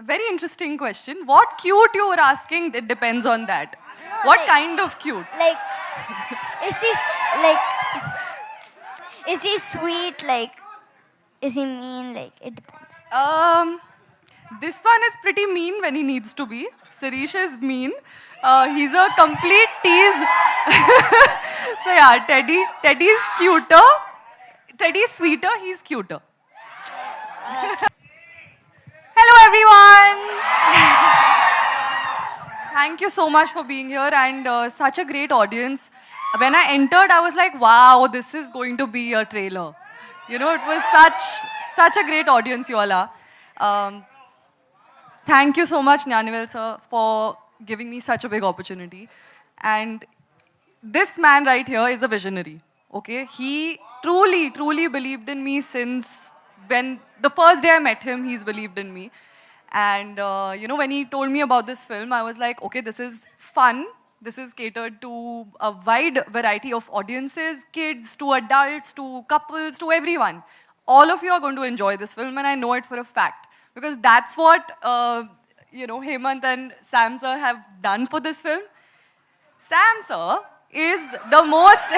Very interesting question. What cute you were asking, it depends on that. What kind of cute? Like, is he like, is he sweet? Like, is he mean? Like, it depends. This one is pretty mean when he needs to be. Sirish is mean. He's a complete tease. So yeah, Teddy's cuter. Teddy's sweeter, he's cuter. Hello everyone! Thank you so much for being here and such a great audience. When I entered, I was like, wow, this is going to be a trailer. You know, it was such a great audience you all are. Thank you so much, Nyanivel sir, for giving me such a big opportunity. And this man right here is a visionary, okay? He truly believed in me since when the first day I met him, he's believed in me. And, you know, when he told me about this film, I was like, okay, this is fun. This is catered to a wide variety of audiences, kids, to adults, to couples, to everyone. All of you are going to enjoy this film, and I know it for a fact. Because that's what, you know, Hemant and Sam sir have done for this film. Sam sir is the most...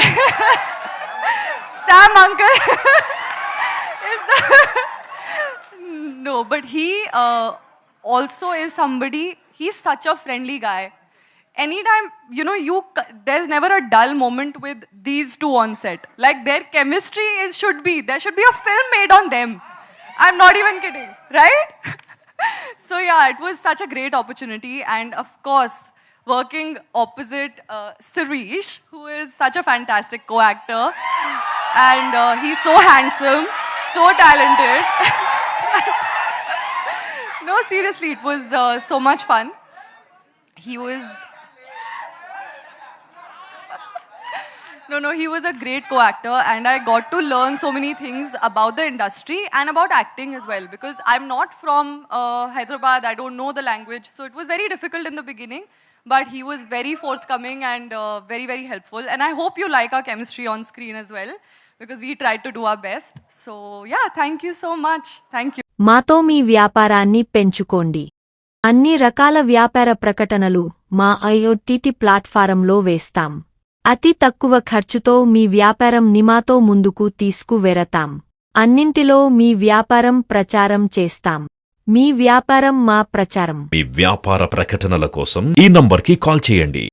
Sam uncle is the... No, but he also is somebody, he's such a friendly guy. Anytime, you know, there's never a dull moment with these two on set. Like their chemistry there should be a film made on them. I'm not even kidding, right? So yeah, it was such a great opportunity. And of course, working opposite Sirish, who is such a fantastic co-actor. And he's so handsome, so talented. No, seriously, it was so much fun. He was... No, he was a great co-actor, and I got to learn so many things about the industry and about acting as well, because I'm not from Hyderabad, I don't know the language, so it was very difficult in the beginning, but he was very forthcoming and very helpful, and I hope you like our chemistry on screen as well, because we tried to do our best. So yeah, thank you so much. Thank you. మాతో మీ వ్యాపారాన్ని పెంచుకోండి. అన్ని రకాల వ్యాపార ప్రకటనలు మా IOTT ప్లాట్ఫారంలో వేస్తాం. అతి తక్కువ ఖర్చుతో మీ వ్యాపారం నిమాతో ముందుకు తీసుకువెరతాం. అన్నింటిలో మీ వ్యాపారం ప్రచారం చేస్తాం. మీ వ్యాపారం మా ప్రచారం. మీ వ్యాపార ప్రకటనల కోసం ఈ నంబర్కి కాల్ చేయండి.